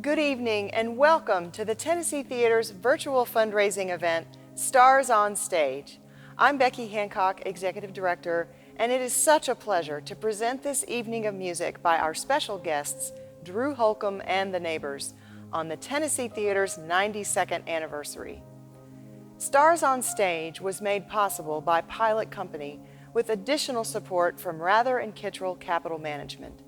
Good evening and welcome to the Tennessee Theater's virtual fundraising event, Stars on Stage. I'm Becky Hancock, Executive Director, and it is such a pleasure to present this evening of music by our special guests, Drew Holcomb and the Neighbors, on the Tennessee Theater's 92nd anniversary. Stars on Stage was made possible by Pilot Company with additional support from Rather and Kittrell Capital Management.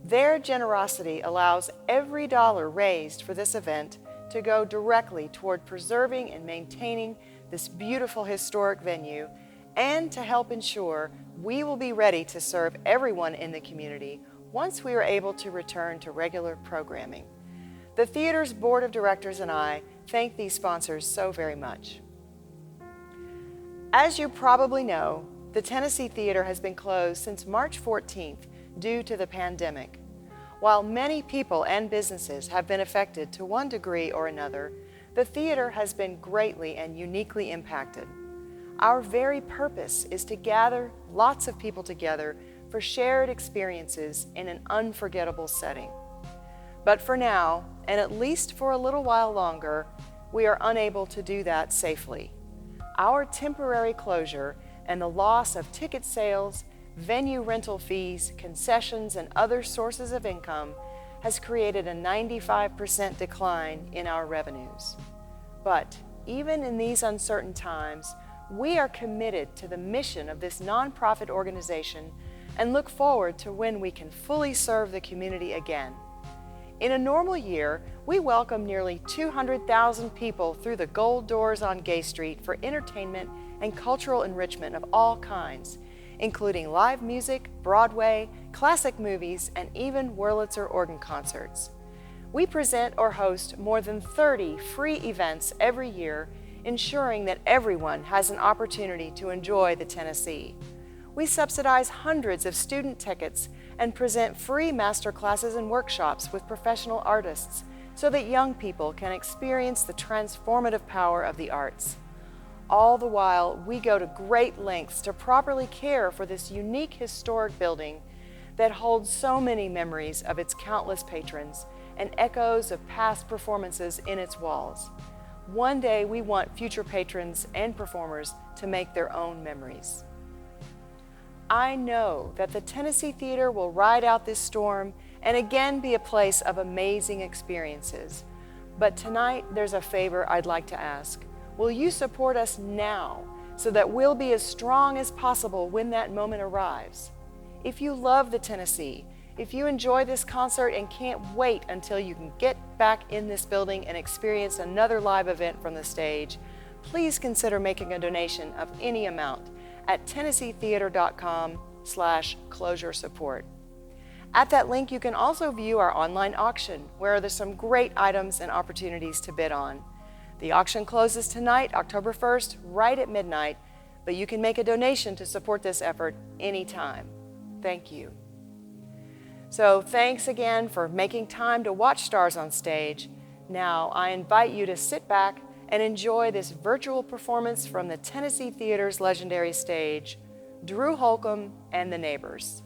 Their generosity allows every dollar raised for this event to go directly toward preserving and maintaining this beautiful historic venue and to help ensure we will be ready to serve everyone in the community once we are able to return to regular programming. The theater's board of directors and I thank these sponsors so very much. As you probably know, the Tennessee Theater has been closed since March 14th due to the pandemic. While many people and businesses have been affected to one degree or another, the theater has been greatly and uniquely impacted. Our very purpose is to gather lots of people together for shared experiences in an unforgettable setting. But for now, and at least for a little while longer, we are unable to do that safely. Our temporary closure and the loss of ticket sales, venue rental fees, concessions, and other sources of income has created a 95% decline in our revenues. But even in these uncertain times, we are committed to the mission of this nonprofit organization and look forward to when we can fully serve the community again. In a normal year, we welcome nearly 200,000 people through the Gold Doors on Gay Street for entertainment and cultural enrichment of all kinds, including live music, Broadway, classic movies, and even Wurlitzer organ concerts. We present or host more than 30 free events every year, ensuring that everyone has an opportunity to enjoy the Tennessee. We subsidize hundreds of student tickets and present free master classes and workshops with professional artists so that young people can experience the transformative power of the arts. All the while, we go to great lengths to properly care for this unique historic building that holds so many memories of its countless patrons and echoes of past performances in its walls. One day, we want future patrons and performers to make their own memories. I know that the Tennessee Theater will ride out this storm and again be a place of amazing experiences. But tonight, there's a favor I'd like to ask. Will you support us now so that we'll be as strong as possible when that moment arrives? If you love the Tennessee, if you enjoy this concert and can't wait until you can get back in this building and experience another live event from the stage, please consider making a donation of any amount at tennesseetheater.com/closure support. At that link, you can also view our online auction, where there's some great items and opportunities to bid on. The auction closes tonight, October 1st, right at midnight, but you can make a donation to support this effort anytime. Thank you. So thanks again for making time to watch Stars on Stage. Now I invite you to sit back and enjoy this virtual performance from the Tennessee Theater's legendary stage, Drew Holcomb and the Neighbors.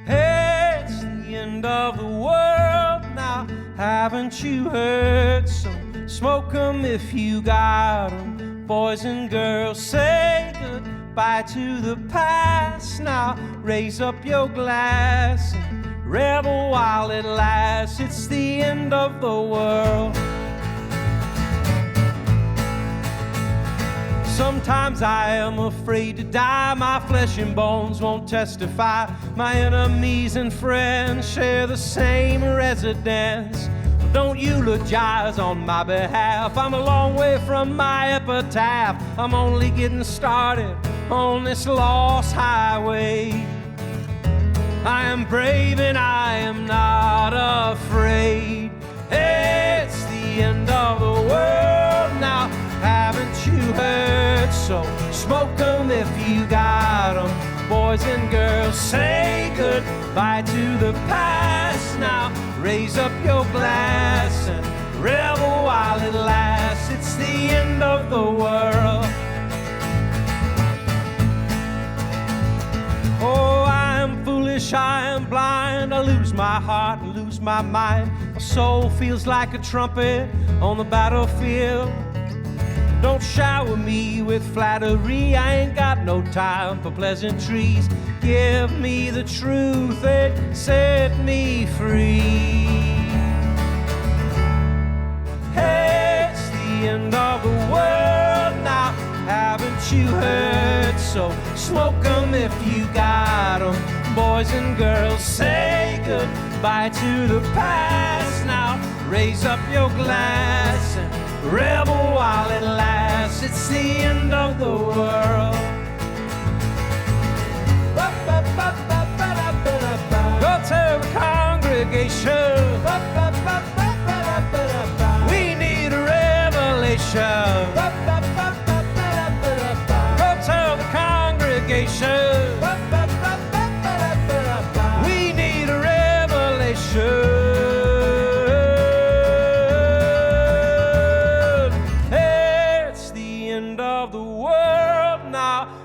Hey, it's the end of the world now, haven't you heard? So smoke 'em if you got 'em. Boys and girls, say goodbye to the past. Now raise up your glass and revel while it lasts. It's the end of the world. Sometimes I am afraid to die. My flesh and bones won't testify. My enemies and friends share the same residence. But don't eulogize on my behalf. I'm a long way from my epitaph. I'm only getting started on this lost highway. I am brave and I am not afraid. It's the end of the world now, haven't you heard? So smoke 'em if you got 'em. Boys and girls, say goodbye to the past now. Raise up your glass and revel while it lasts. It's the end of the world. Oh, I am foolish, I am blind. I lose my heart, I lose my mind. My soul feels like a trumpet on the battlefield. Don't shower me with flattery, I ain't got no time for pleasantries. Give me the truth and set me free. Hey, it's the end of the world now, haven't you heard? So smoke 'em if you got 'em. Boys and girls, say goodbye to the past now. Raise up your glass and revel while it lasts. It's the end of the world. Go tell the congregation we need a revelation. Go tell the congregation we need a revelation.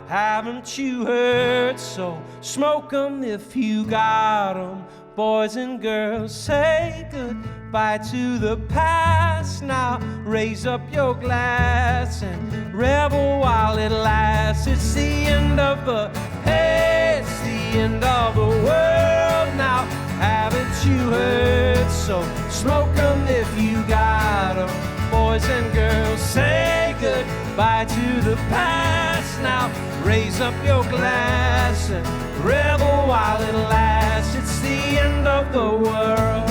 Haven't you heard? So smoke 'em if you got 'em. Boys and girls, say goodbye to the past now. Raise up your glass and revel while it lasts. It's the end of the, hey, it's the end of the world now. Haven't you heard? So smoke 'em if you got 'em. Boys and girls, say goodbye to the past now. Raise up your glass and revel while it lasts. It's the end of the world.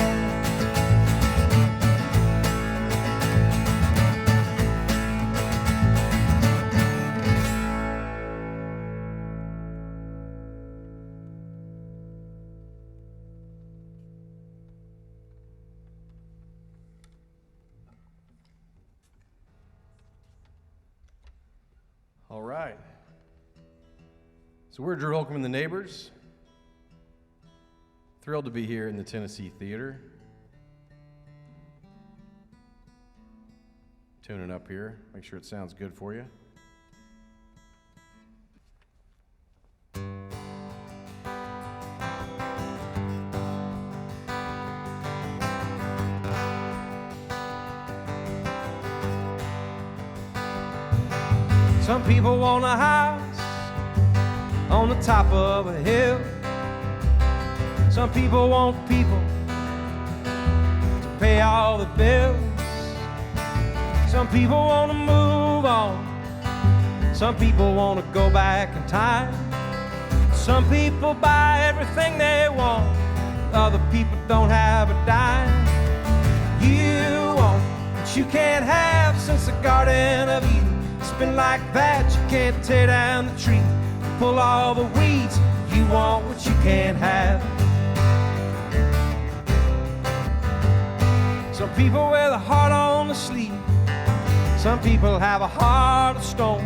All right. So we're Drew Holcomb and the Neighbors. Thrilled to be here in the Tennessee Theater. Tuning up here, make sure it sounds good for you. Some people want a house on the top of a hill. Some people want people to pay all the bills. Some people want to move on. Some people want to go back in time. Some people buy everything they want. Other people don't have a dime. You want what you can't have since the Garden of Eden. It's been like that, you can't tear down the tree, pull all the weeds. You want what you can't have. Some people wear the heart on the sleeve. Some people have a heart of stone.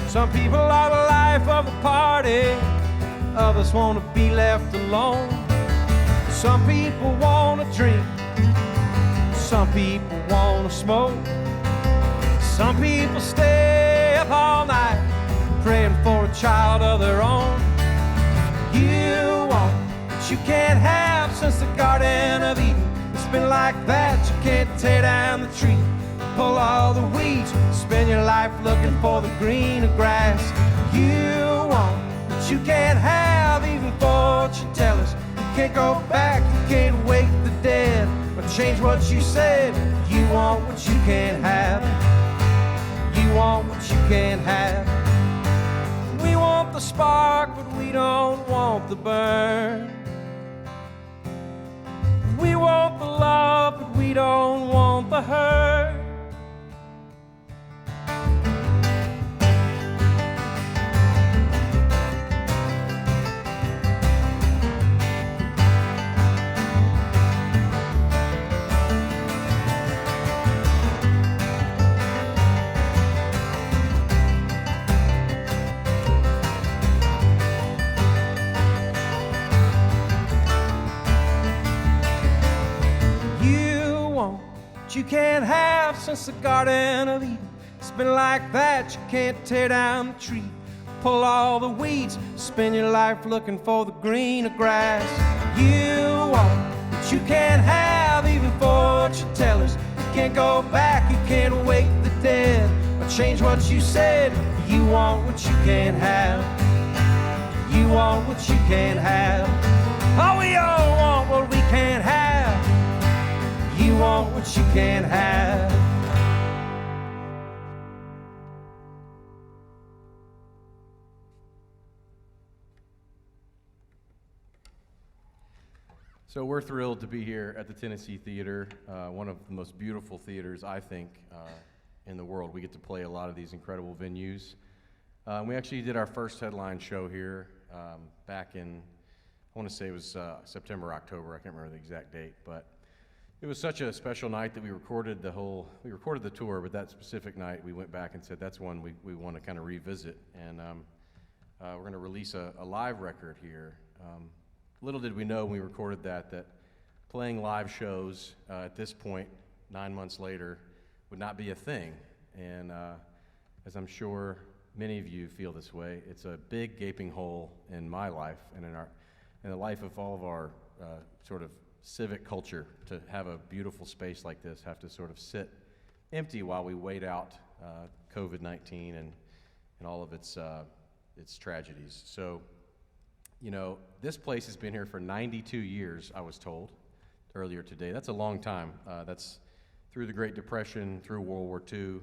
Some people are the life of the party. Others want to be left alone. Some people want to drink. Some people want to smoke. Some people stay up all night praying for a child of their own. You want what you can't have since the Garden of Eden. It's been like that, you can't tear down the tree, pull all the weeds, spend your life looking for the greener grass. You want what you can't have, even fortune tellers. You can't go back, you can't wake the dead or change what you said. You want what you can't have. You want what you can't have. We want the spark, but we don't want the burn. We want the love, but we don't want the hurt. that you can't have since the Garden of Eden. It's been like that, you can't tear down the tree, pull all the weeds, spend your life looking for the greener grass. You want what you can't have, even fortune tellers. You can't go back, you can't wake the dead, or change what you said. You want what you can't have. You want what you can't have. Oh, we all want what we can't have. You want what you can't have. So we're thrilled to be here at the Tennessee Theater, one of the most beautiful theaters, I think, in the world. We get to play a lot of these incredible venues. We actually did our first headline show here back in, I want to say it was September, October. I can't remember the exact date, but it was such a special night that we recorded the tour, but that specific night we went back and said that's one we want to kind of revisit. And we're going to release a live record here. Little did we know when we recorded that playing live shows at this point, 9 months later, would not be a thing. And as I'm sure many of you feel this way, it's a big gaping hole in my life and in the life of all of our sort of civic culture, to have a beautiful space like this have to sort of sit empty while we wait out COVID-19 and all of its tragedies. So, you know, this place has been here for 92 years, I was told earlier today. That's a long time. That's through the Great Depression, through World War II,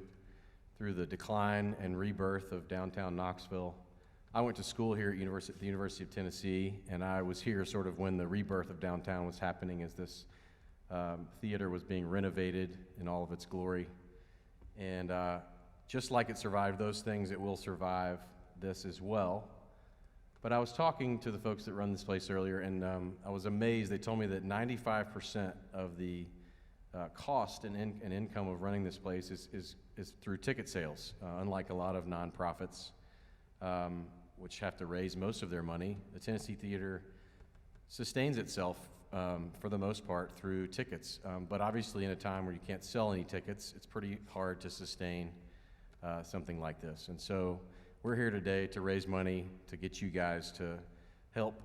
through the decline and rebirth of downtown Knoxville. I went to school here at the University of Tennessee, and I was here sort of when the rebirth of downtown was happening, as this theater was being renovated in all of its glory. And just like it survived those things, it will survive this as well. But I was talking to the folks that run this place earlier, and I was amazed. They told me that 95% of the cost and income of running this place is through ticket sales, unlike a lot of nonprofits, which have to raise most of their money. The Tennessee Theater sustains itself, for the most part, through tickets. But obviously in a time where you can't sell any tickets, it's pretty hard to sustain something like this. And so we're here today to raise money to get you guys to help.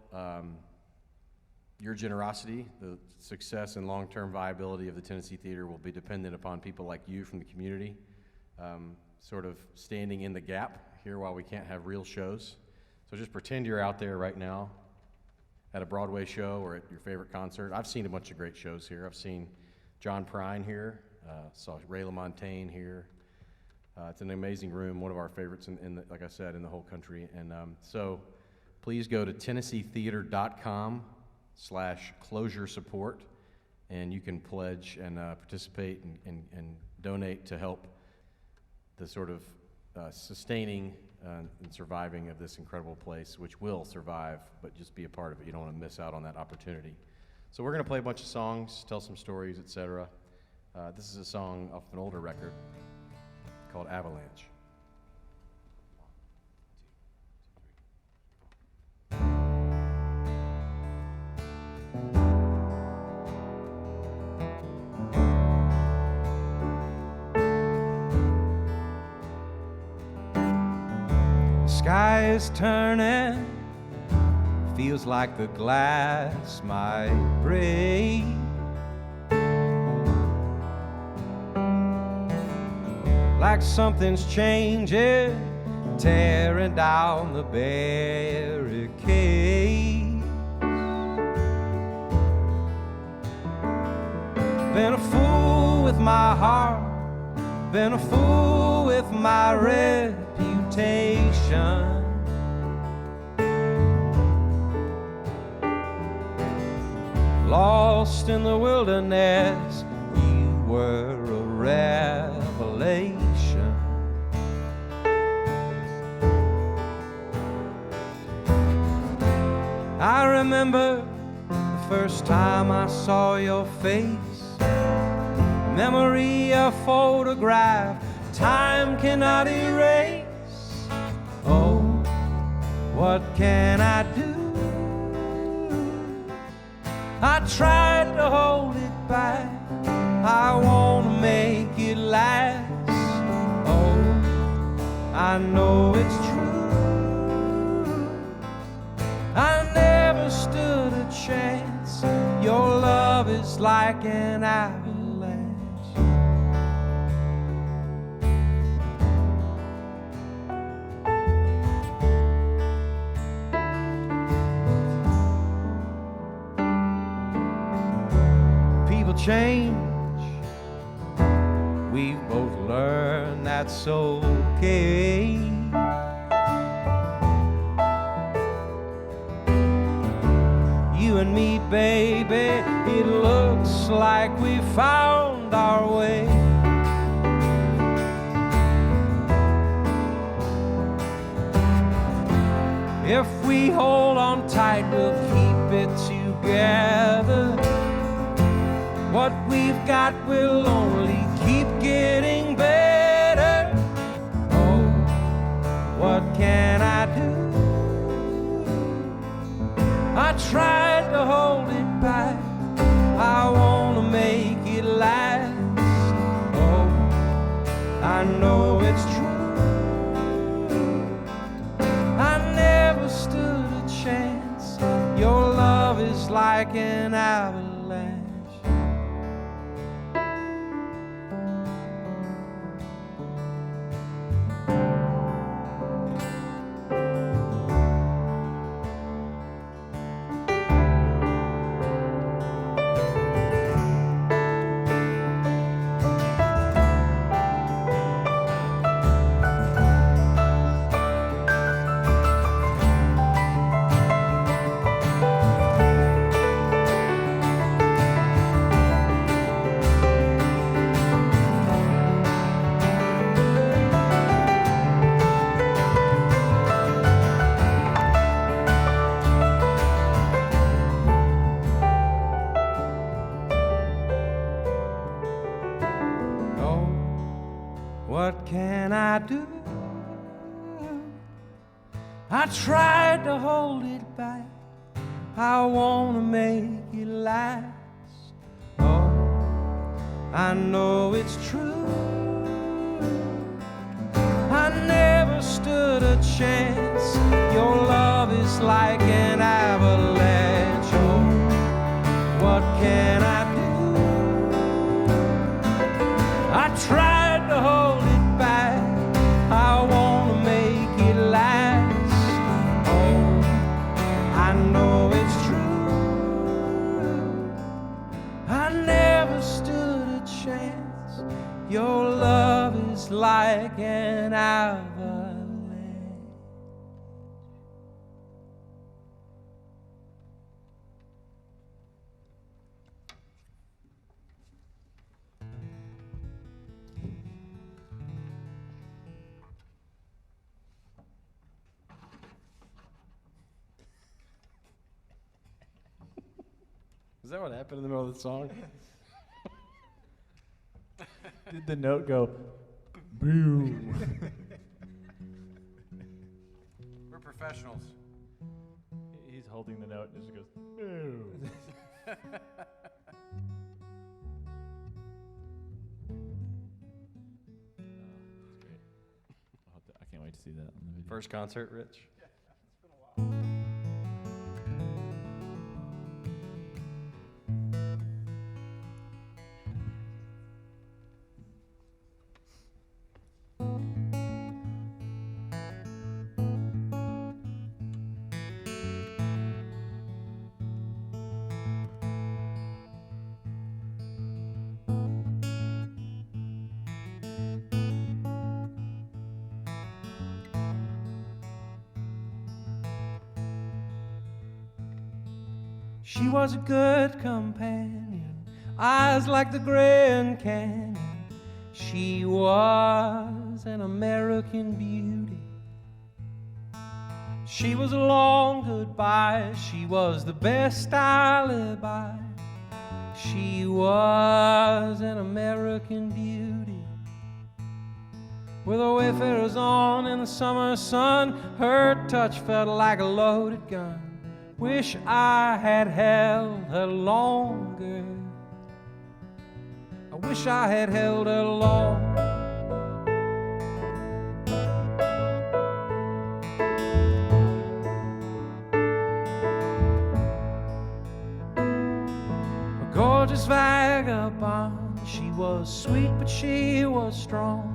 Your generosity, the success and long-term viability of the Tennessee Theater will be dependent upon people like you from the community, sort of standing in the gap here while we can't have real shows. So just pretend you're out there right now at a Broadway show or at your favorite concert. I've seen a bunch of great shows here. I've seen John Prine here, saw Ray LaMontagne here. It's an amazing room, one of our favorites, like I said, in the whole country. And so please go to TennesseeTheater.com/closure support, and you can pledge and participate and donate to help the sort of sustaining and surviving of this incredible place, which will survive, but just be a part of it. You don't want to miss out on that opportunity. So we're going to play a bunch of songs, tell some stories, etc. This is a song off an older record called Avalanche. Sky is turning, feels like the glass might break. Like something's changing, tearing down the barricades. Been a fool with my heart, been a fool with my reputation. Lost in the wilderness, you were a revelation. I remember the first time I saw your face. Memory a photograph time cannot erase. Oh, what can I do? I tried to hold it back, I wanna make it last. Oh, I know it's true. I never stood a chance. Your love is like an avalanche. People change. We've both learned that's okay. You and me, baby, it looks like we found our way. If we hold on tight, we'll keep it together. What we've got will only keep getting better. Oh, what can I do? I tried to hold it back. I wanna make it last. Oh, I know it's true. I never stood a chance. Your love is like an avalanche. What can I do? I tried to hold it back. I wanna make it last. Oh, I know it's true. I never stood a chance. Your love is like an avalanche. Oh, what can I do? I tried to hold it back. I wanna make it last. Oh, I know it's true. I never stood a chance. Your love is like an avalanche. Is that what happened in the middle of the song? Did the note go, boo? We're professionals. He's holding the note and just goes, boo. That's great. I can't wait to see that on the video. First concert, Rich? She was a good companion, eyes like the Grand Canyon. She was an American beauty. She was a long goodbye. She was the best alibi. She was an American beauty. With her wayfarers on in the summer sun, her touch felt like a loaded gun. Wish I had held her longer. I wish I had held her long. A gorgeous vagabond, she was sweet but she was strong.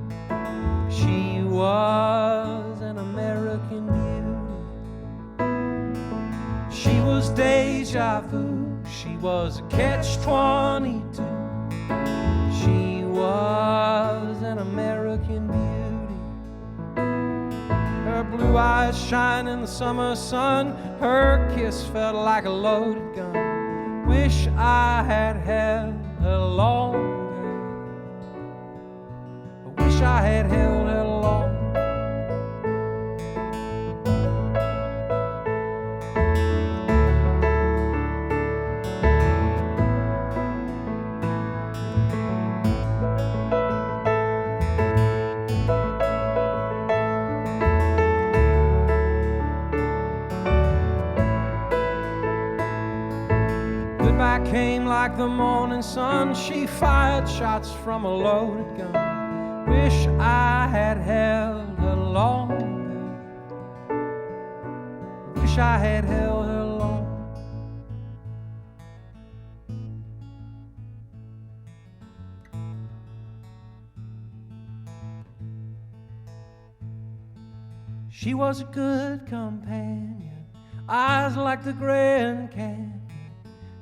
She was an American beauty. She was deja vu, she was a catch-22. She was an American beauty. Her blue eyes shine in the summer sun. Her kiss felt like a loaded gun. Wish I had held her longer. I wish I had held her long. Goodbye came like the morning sun. She fired shots from a loaded gun. Wish I had held her longer. Wish I had held her long. She was a good companion, eyes like the Grand Canyon.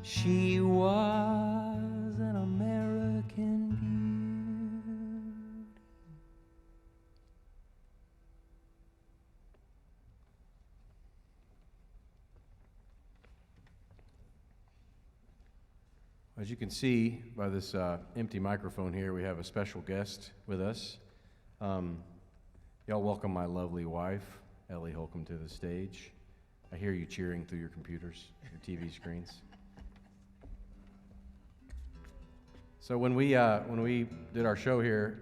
She was an American beauty. As you can see by this empty microphone here, we have a special guest with us. Y'all welcome my lovely wife, Ellie Holcomb, to the stage. I hear you cheering through your computers, your TV screens. So when we did our show here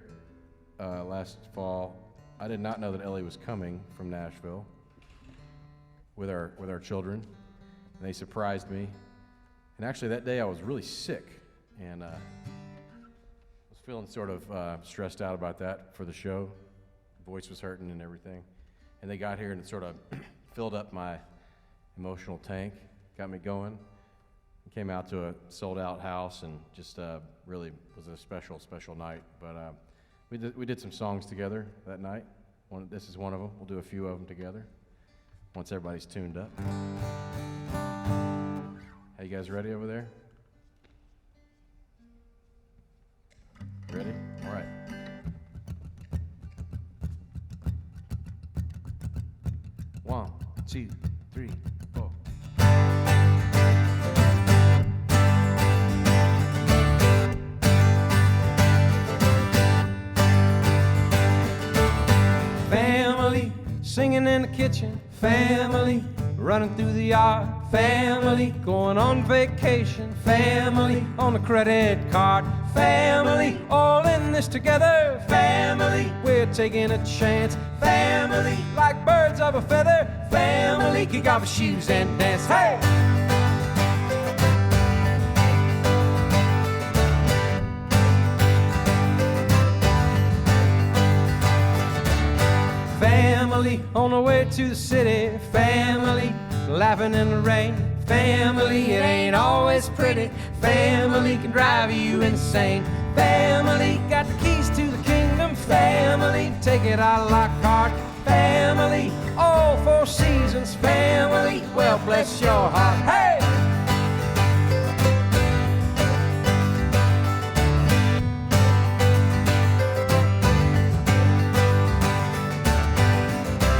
last fall, I did not know that Ellie was coming from Nashville with our children, and they surprised me. And actually that day I was really sick, and was feeling sort of stressed out about that for the show. Voice was hurting and everything. And they got here and it sort of filled up my emotional tank, got me going. Came out to a sold-out house and just really was a special night. But we did some songs together that night. This is one of them. We'll do a few of them together once everybody's tuned up. Are you guys ready over there? Ready? All right. One, two, three, four. Family singing in the kitchen, family running through the yard, family going on vacation, family on a credit card, family all in this together, family we're taking a chance, family like birds of a feather, family kick off your shoes and dance, hey! Family on the way to the city, family laughing in the rain, family it ain't always pretty, family can drive you insane, family got the keys to the kingdom, family take it out like card, family all four seasons, family well bless your heart, hey!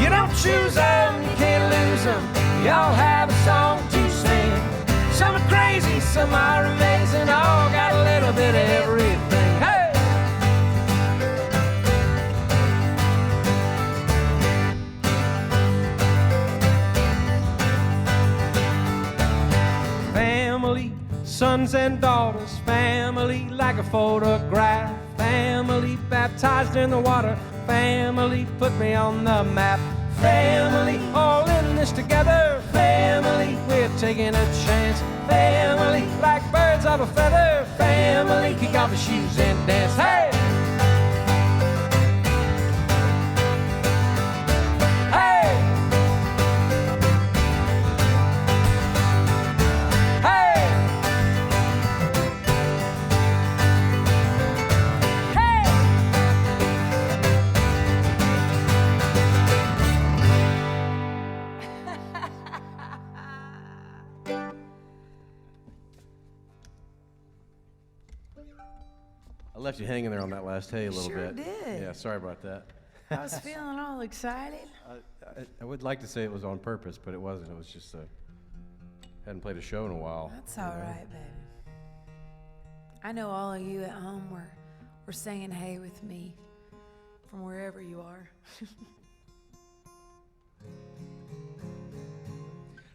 You don't choose them, you can't lose them. We all have a song to sing. Some are crazy, some are amazing. All got a little bit of everything. Hey! Family, sons and daughters. Family like a photograph. Family baptized in the water. Family put me on the map. Family all in this together. Family we're taking a chance. Family like birds birds of a feather family. Kick off your shoes and dance. Hey! I left you hanging there on that last hey a little Sure bit. did. Yeah, sorry about that. I was feeling all excited. I would like to say it was on purpose, but it wasn't. It was just hadn't played a show in a while. That's all right, baby. I know all of you at home were singing hey with me from wherever you are.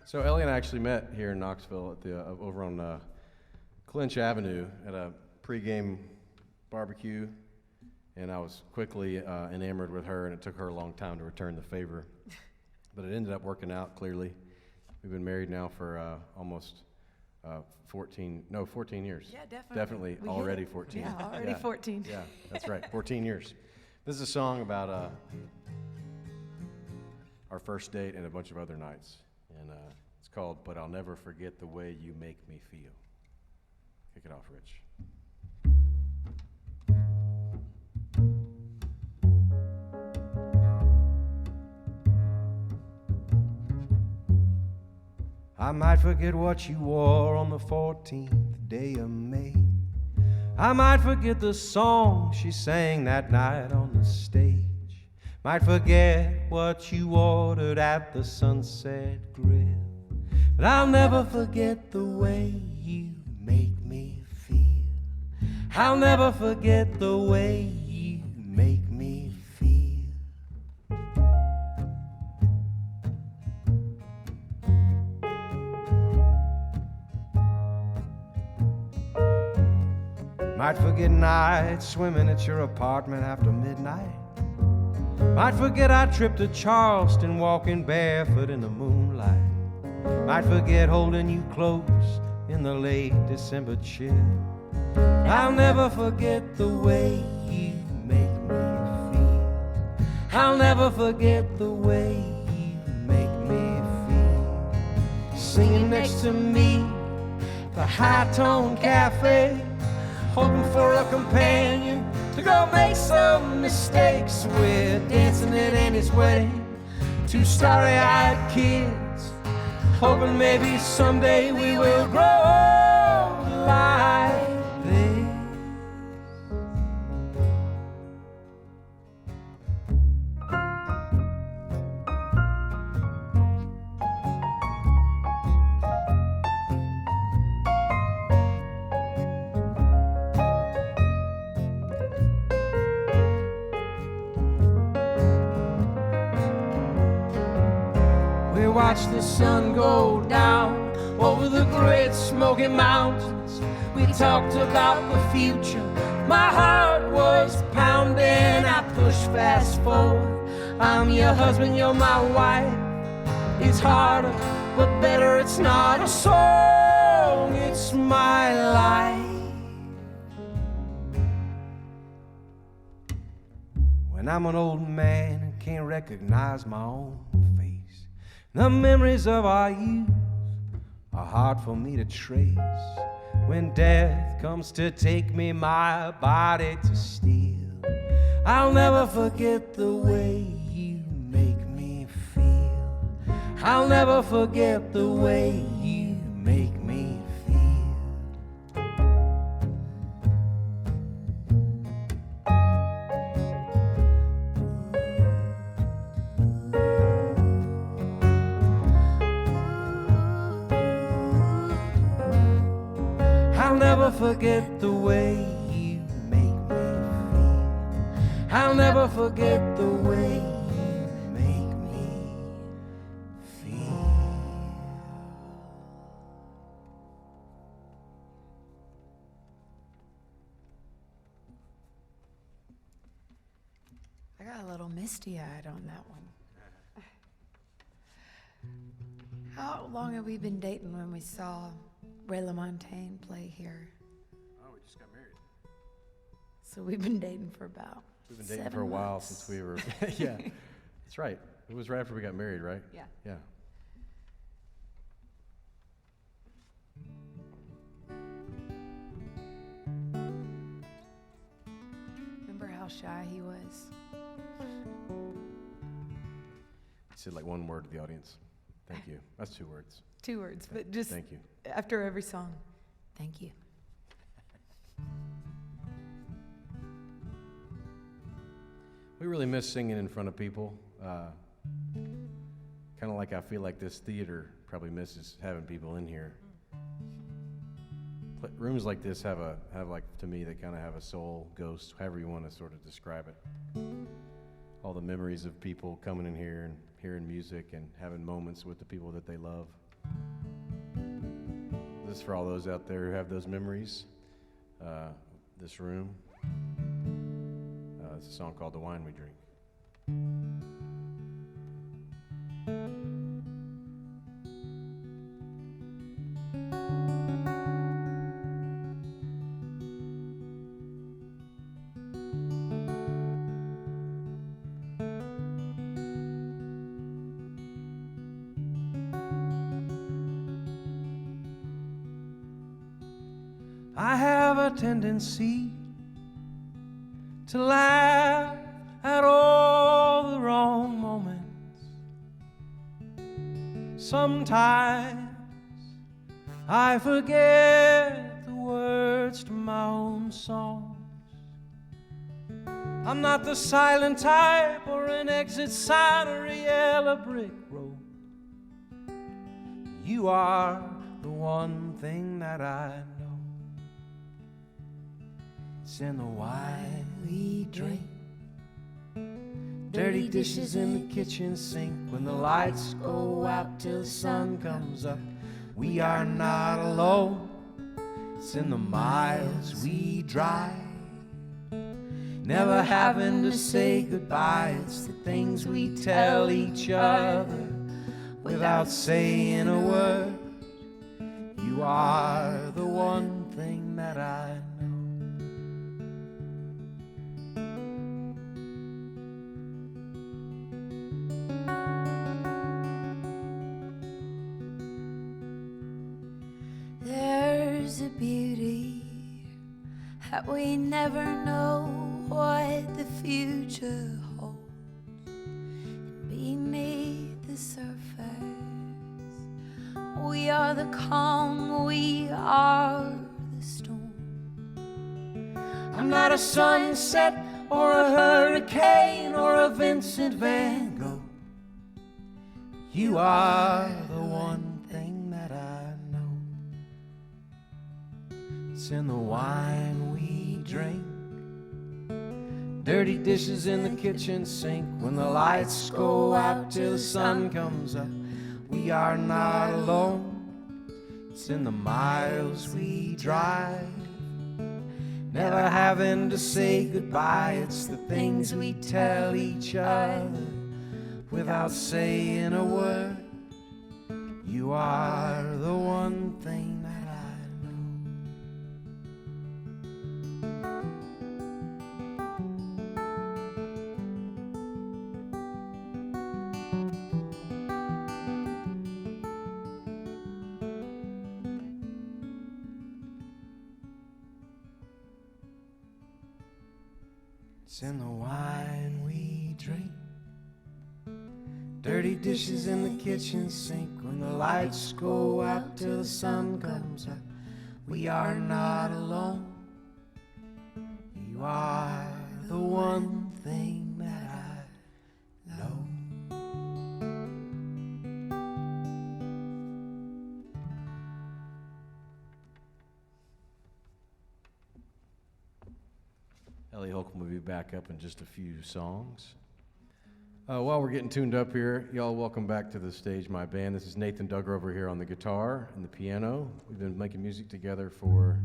So Ellie and I actually met here in Knoxville at the over on Clinch Avenue at a pregame barbecue, and I was quickly enamored with her, and it took her a long time to return the favor, but it ended up working out clearly. We've been married now for almost 14 years. Yeah, definitely. Definitely We hit already it. 14. Yeah, already 14. Yeah, that's right, 14 years. This is a song about our first date and a bunch of other nights, and it's called But I'll Never Forget the Way You Make Me Feel. Kick it off, Rich. I might forget what you wore on the 14th day of May. I might forget the song she sang that night on the stage. Might forget what you ordered at the Sunset Grill. But I'll never forget the way you make me feel. I'll never forget the way you make me feel. Might forget nights swimming at your apartment after midnight. Might forget I tripped to Charleston walking barefoot in the moonlight. Might forget holding you close in the late December chill. I'll never forget the way you make me feel. I'll never forget the way you make me feel. Singing next to me, the high-tone cafe, hoping for a companion to go make some mistakes. We're dancing at Annie's wedding, two starry-eyed kids, hoping maybe someday we will grow like this. We watched the sun go down over the great Smoky Mountains. We talked about the future. My heart was pounding. I pushed fast forward. I'm your husband, you're my wife. It's harder, but better it's not a song. It's my life. When I'm an old man and can't recognize my own face, the memories of our youth are hard for me to trace. When death comes to take me, my body to steal, I'll never forget the way you make me feel. I'll never forget the way you make me feel. I'll never forget the way you make me feel. I'll never forget the way you make me feel. I got a little misty-eyed on that one. How long have we been dating when we saw Ray LaMontagne play here. Oh, we just got married. So we've been dating for about We've been dating 7 for a while months. since we were, yeah, that's right. It was right after we got married, right? Yeah. Yeah. Remember how shy he was? He said like one word to the audience. Thank you. That's 2 words. 2 words, but just Thank you. after every song, thank you. We really miss singing in front of people. Kind of like I feel like this theater probably misses having people in here. Rooms like this have like, to me, they kind of have a soul, ghost, however you want to sort of describe it. All the memories of people coming in here and hearing music and having moments with the people that they love. This is for all those out there who have those memories. This room. It's a song called The Wine We Drink. I have a tendency to laugh at all the wrong moments. Sometimes I forget the words to my own songs. I'm not the silent type or an exit sign or a yellow brick road. You are the one thing that I know. It's in the wine we drink, dirty dishes in the kitchen sink. When the lights go out till the sun comes up, we are not alone. It's in the miles we drive, never having to say goodbye. It's the things we tell each other without saying a word. You are the one thing that I know. There's a beauty that we never know what the future holds. And beneath the surface, we are the calm, we are the storm. I'm not a sunset or a hurricane or a Vincent van Gogh. You are the one thing that I know. It's in the wine we drink, dirty dishes in the kitchen sink. When the lights go out till the sun comes up, we are not alone. It's in the miles we drive, never having to say goodbye. It's the things we tell each other without saying a word. You are the one thing that I know. It's in the wine we drink, dirty dishes in the kitchen sink. When the lights go out till the sun comes up, we are not alone. You are the one thing that I know. Ellie Holcomb will be back up in just a few songs. While we're getting tuned up here, y'all welcome back to the stage my band. This is Nathan Duggar over here on the guitar and the piano. We've been making music together for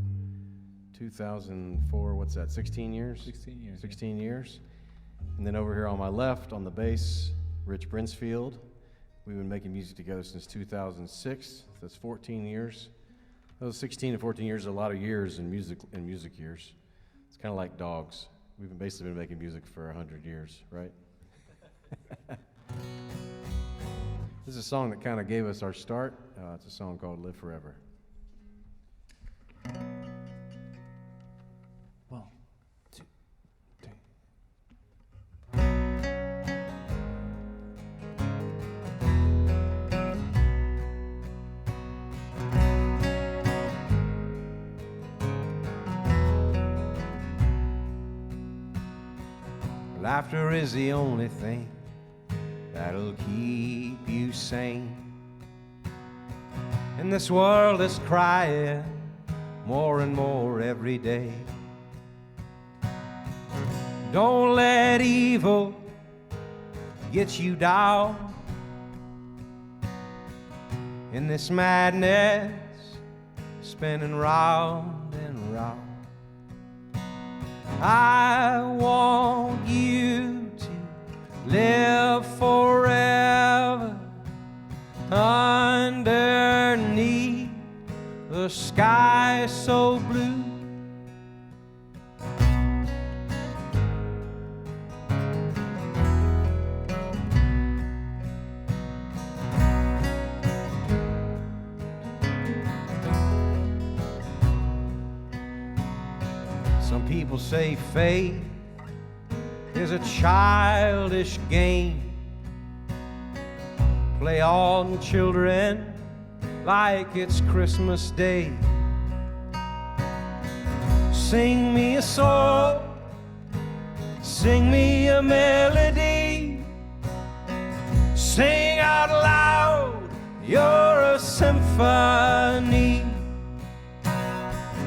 2004, what's that, 16 years? 16 years. 16 years. And then over here on my left on the bass, Rich Brinsfield. We've been making music together since 2006. That's 14 years. Those 16 to 14 years are a lot of years in music years. It's kind of like dogs. We've basically been making music for 100 years, right? This is a song that kind of gave us our start. It's a song called Live Forever. One, two, three. Laughter is the only thing that'll keep you sane. And this world is crying more and more every day. Don't let evil get you down in this madness spinning round and round. I want you to live forever underneath the sky so blue. Some people say faith is a childish game. Play on children like it's Christmas Day. Sing me a song, sing me a melody. Sing out loud, you're a symphony.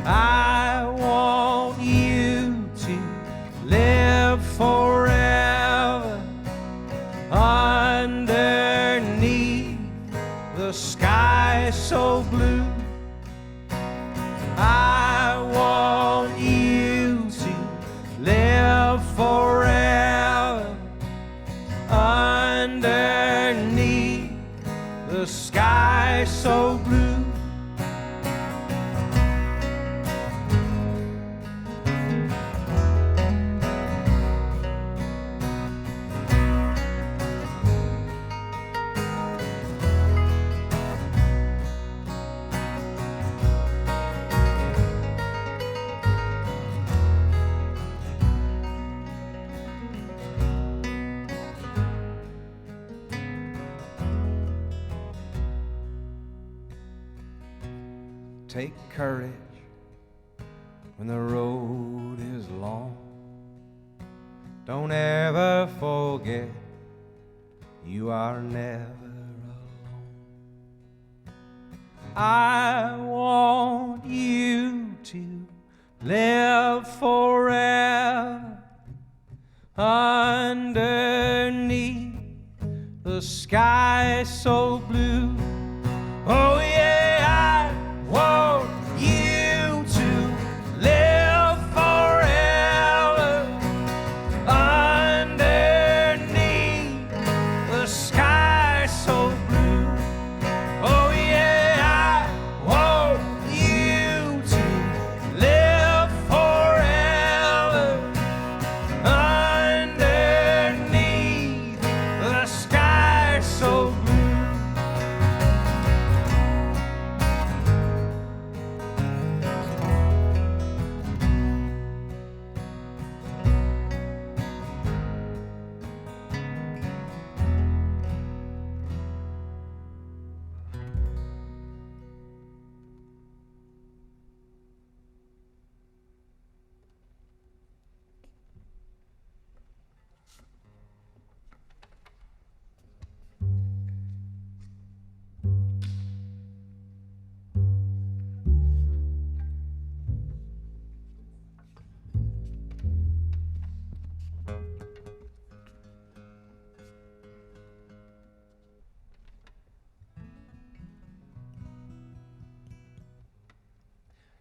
I want you to live forever underneath the sky so blue. I want you to live forever underneath the sky so blue. Take courage when the road is long. Don't ever forget you are never alone. I want you to live forever underneath the sky so blue. Oh yeah, I want you to live forever underneath the sky so blue. Oh yeah, I want you to live forever underneath the sky so blue.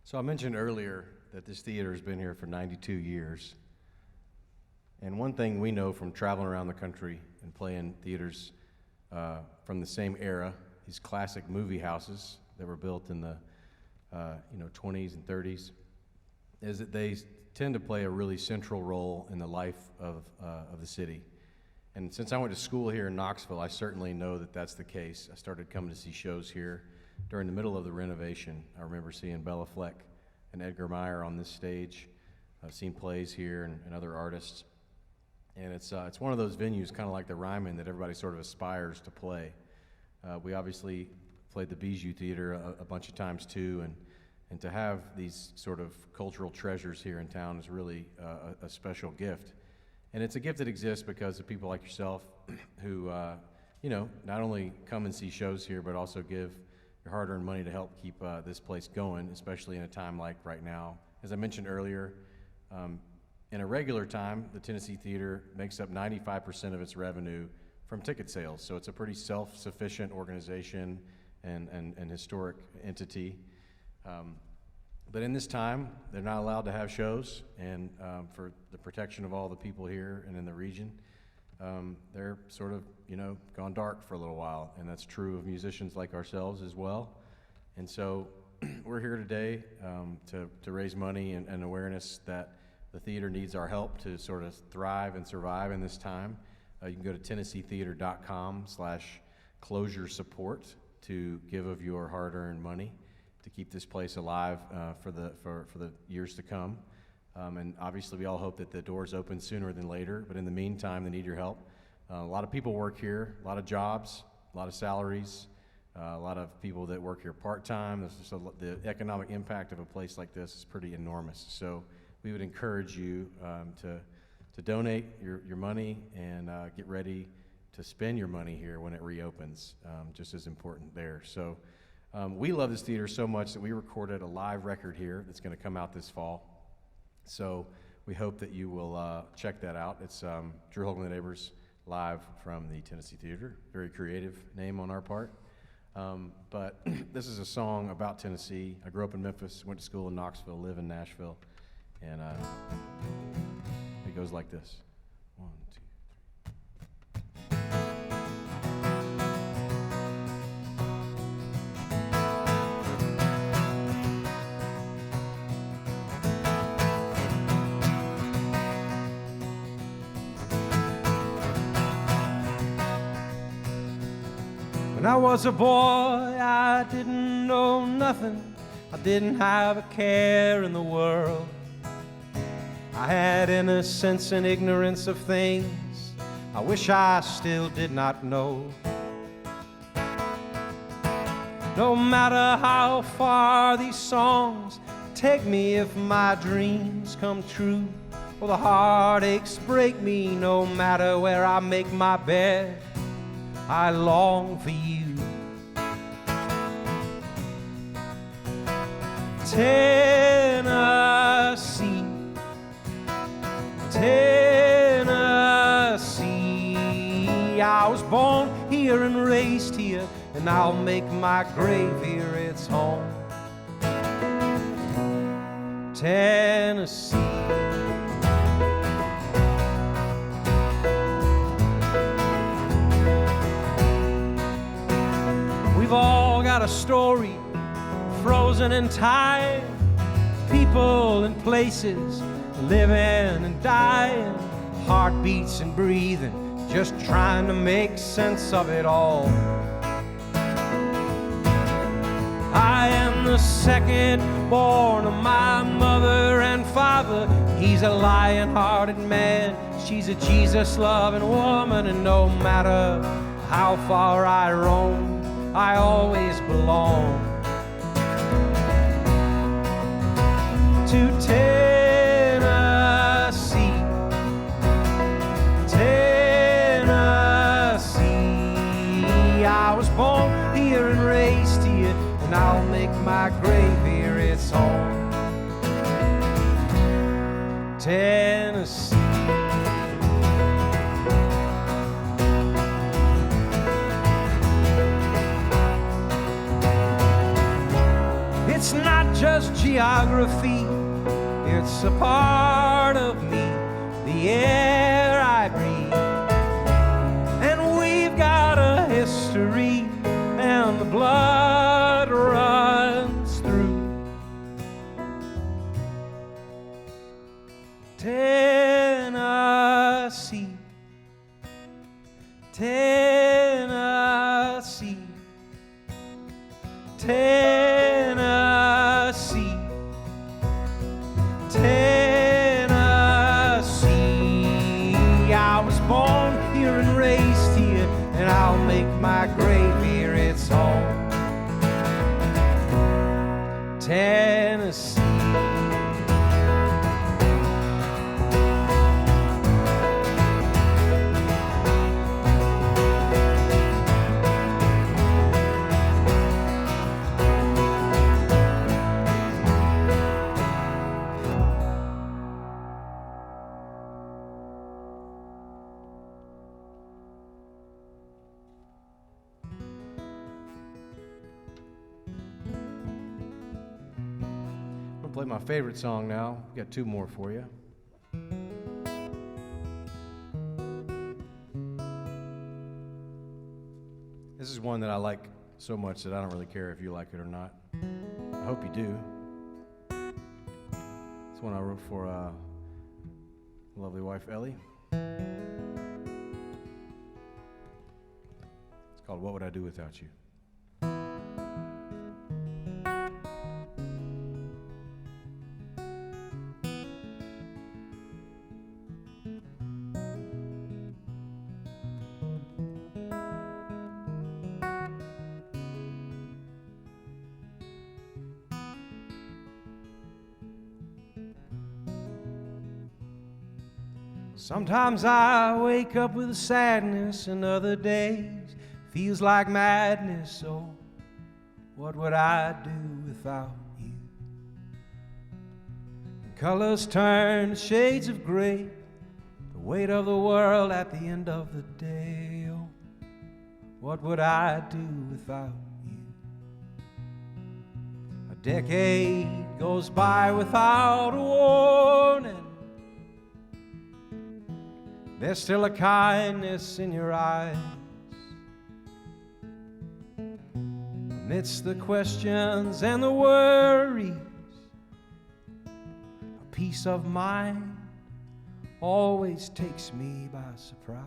So I mentioned earlier that this theater has been here for 92 years. And one thing we know from traveling around the country and playing theaters from the same era, these classic movie houses that were built in the 20s and 30s, is that they tend to play a really central role in the life of the city. And since I went to school here in Knoxville, I certainly know that that's the case. I started coming to see shows here during the middle of the renovation. I remember seeing Bella Fleck and Edgar Meyer on this stage. I've seen plays here and other artists. And it's one of those venues, kind of like the Ryman, that everybody sort of aspires to play. We obviously played the Bijou Theater a bunch of times too, and to have these sort of cultural treasures here in town is really a special gift. And it's a gift that exists because of people like yourself who, not only come and see shows here, but also give your hard-earned money to help keep this place going, especially in a time like right now. As I mentioned earlier, in a regular time, the Tennessee Theater makes up 95% of its revenue from ticket sales. So it's a pretty self-sufficient organization and historic entity. But in this time, they're not allowed to have shows, and for the protection of all the people here and in the region, they're sort of, gone dark for a little while, and that's true of musicians like ourselves as well. And so we're here today to raise money and awareness that the theater needs our help to sort of thrive and survive in this time. You can go to TennesseeTheater.com/closure support to give of your hard-earned money to keep this place alive for the years to come. And obviously we all hope that the doors open sooner than later, but in the meantime, they need your help. A lot of people work here, a lot of jobs, a lot of salaries, a lot of people that work here part-time. So the economic impact of a place like this is pretty enormous. So we would encourage you to donate your money and get ready to spend your money here when it reopens, just as important there. So we love this theater so much that we recorded a live record here that's going to come out this fall. So we hope that you will check that out. It's Drew Holcomb and the Neighbors live from the Tennessee Theater. Very creative name on our part. But this is a song about Tennessee. I grew up in Memphis, went to school in Knoxville, live in Nashville, and it goes like this. 1, 2, 3. When I was a boy, I didn't know nothing. I didn't have a care in the world. I had innocence and ignorance of things I wish I still did not know. No matter how far these songs take me, if my dreams come true, or the heartaches break me, no matter where I make my bed, I long for you. Tennessee, Tennessee, I was born here and raised here, and I'll make my grave here its home. Tennessee. We've all got a story frozen in time, people and places, living and dying, heartbeats and breathing, just trying to make sense of it all. I am the second born of my mother and father. He's a lion-hearted man, she's a Jesus-loving woman, and no matter how far I roam, I always belong to Tennessee, Tennessee. I was born here and raised here, and I'll make my grave here its home. Tennessee. It's not just geography, it's a part of me, the air I breathe. And we've got a history, and the blood runs through Tennessee. Play my favorite song now. Got two more for you. This is one that I like so much that I don't really care if you like it or not. I hope you do. It's one I wrote for lovely wife Ellie. It's called What Would I Do Without You? Sometimes I wake up with a sadness, and other days feels like madness. So what would I do without you? And colors turn to shades of gray, the weight of the world at the end of the day. Oh, what would I do without you? A decade goes by without a warning. There's still a kindness in your eyes. Amidst the questions and the worries, a peace of mind always takes me by surprise.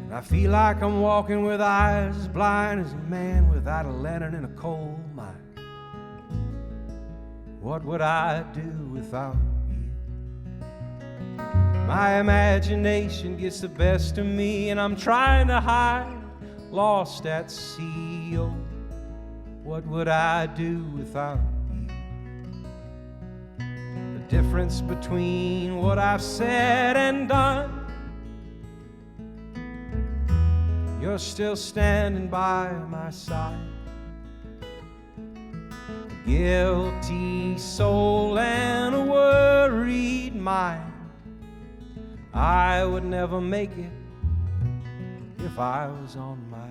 I feel like I'm walking with eyes as blind as a man without a lantern in a coal mine. What would I do without you? My imagination gets the best of me, and I'm trying to hide, lost at sea. Oh, what would I do without you? The difference between what I've said and done, you're still standing by my side. A guilty soul and a worried mind. I would never make it if I was on my own.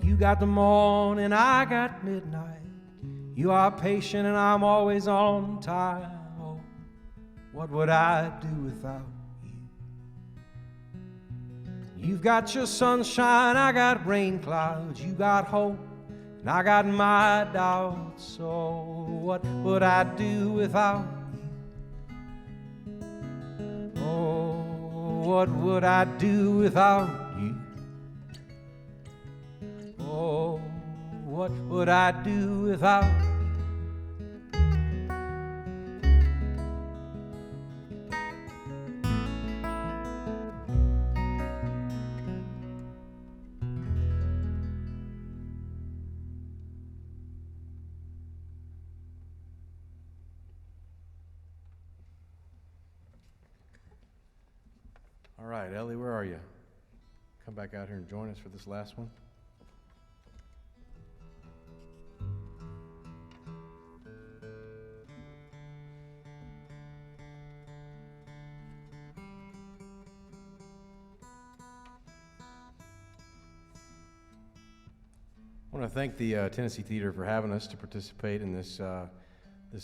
You got the morning, I got midnight. You are patient and I'm always on time. Oh, what would I do without you? You've got your sunshine, I got rain clouds. You got hope and I got my doubts. So what would I do without you? Oh, what would I do without you? Oh, what would I do without you? All right, Ellie, where are you? Come back out here and join us for this last one. I want to thank the Tennessee Theater for having us to participate in this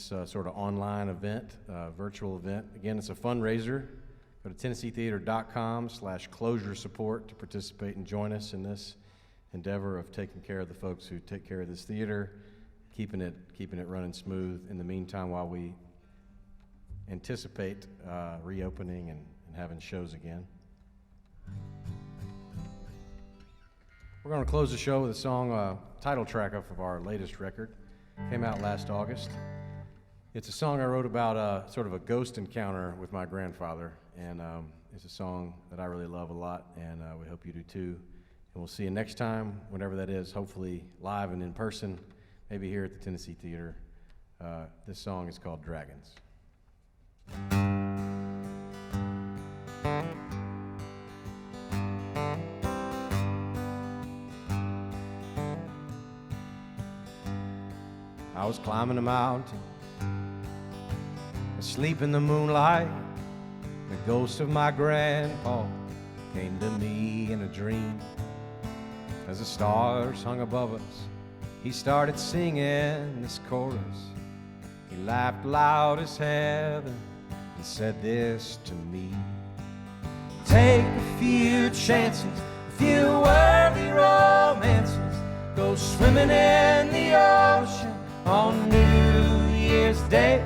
sort of online event, virtual event. Again, it's a fundraiser. Go to TennesseeTheater.com/closure support to participate and join us in this endeavor of taking care of the folks who take care of this theater, keeping it running smooth in the meantime while we anticipate reopening and having shows again. We're going to close the show with a song, title track of our latest record. Came out last August. It's a song I wrote about sort of a ghost encounter with my grandfather, and it's a song that I really love a lot, and we hope you do too. And we'll see you next time, whenever that is, hopefully live and in person, maybe here at the Tennessee Theater. This song is called Dragons. I was climbing a mountain, asleep in the moonlight. The ghost of my grandpa came to me in a dream. As the stars hung above us, he started singing this chorus. He laughed loud as heaven and said this to me: take a few chances, a few worthy romances. Go swimming in the ocean on New Year's Day.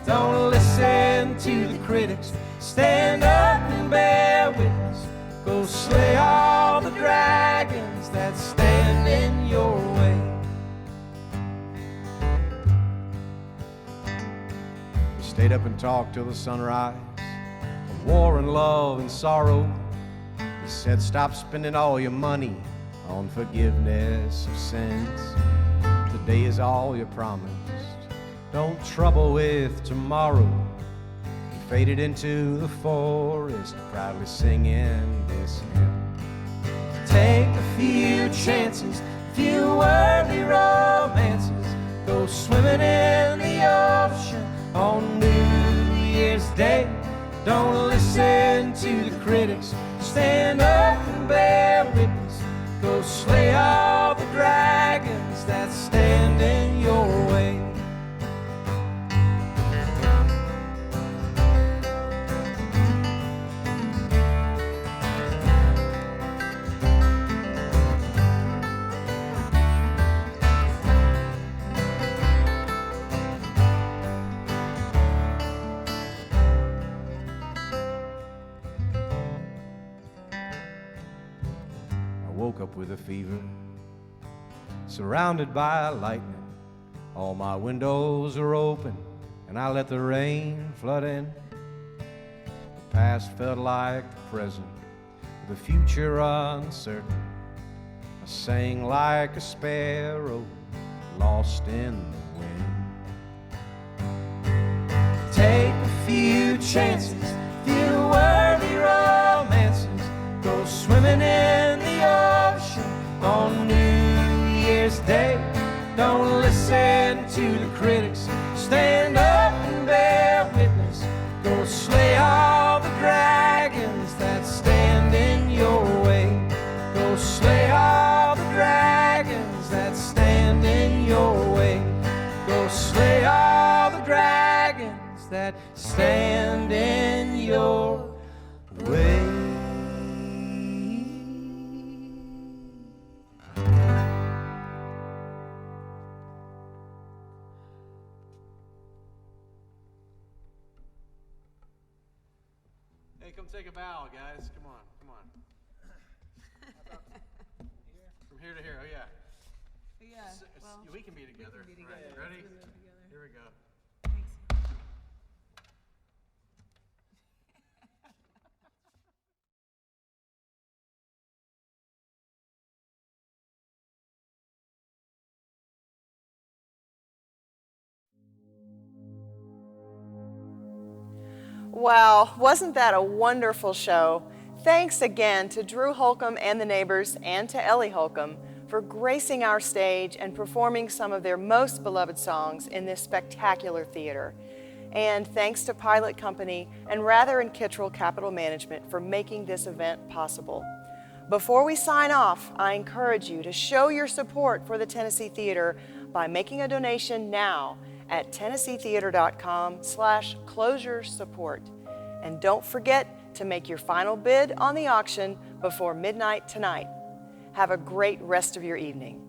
Don't listen to the critics, stand up and bear witness. Go slay all the dragons that stand in your way. We stayed up and talked till the sunrise, of war and love and sorrow. He said, stop spending all your money on forgiveness of sins. Today is all you promised. Don't trouble with tomorrow. He faded into the forest, proudly singing this hymn. Take a few chances, a few worthy romances. Go swimming in the ocean on New Year's Day. Don't listen to the critics, stand up and bear witness. Go slay all the dragons that stand in your way. Up with a fever, surrounded by lightning. All my windows are open, and I let the rain flood in. The past felt like the present, the future uncertain. I sang like a sparrow, lost in the wind. Take a few chances, few worthy romances. Go swimming in the ocean on New Year's Day. Don't listen to the critics, stand up and bear witness. Go slay all the dragons that stand in your way. Go slay all the dragons that stand in your way. Go slay all the dragons that stand in your way. Come take a bow, guys. Come on, come on. From here to here, oh yeah. Yeah, well, we can be together. we can be All right, together. ready? Let's do it together. Here we go. Thanks. Wow, wasn't that a wonderful show? Thanks again to Drew Holcomb and the neighbors, and to Ellie Holcomb for gracing our stage and performing some of their most beloved songs in this spectacular theater. And thanks to Pilot Company and Rather and Kittrell Capital Management for making this event possible. Before we sign off, I encourage you to show your support for the Tennessee Theater by making a donation now at TennesseeTheater.com/closure support. And don't forget to make your final bid on the auction before midnight tonight. Have a great rest of your evening.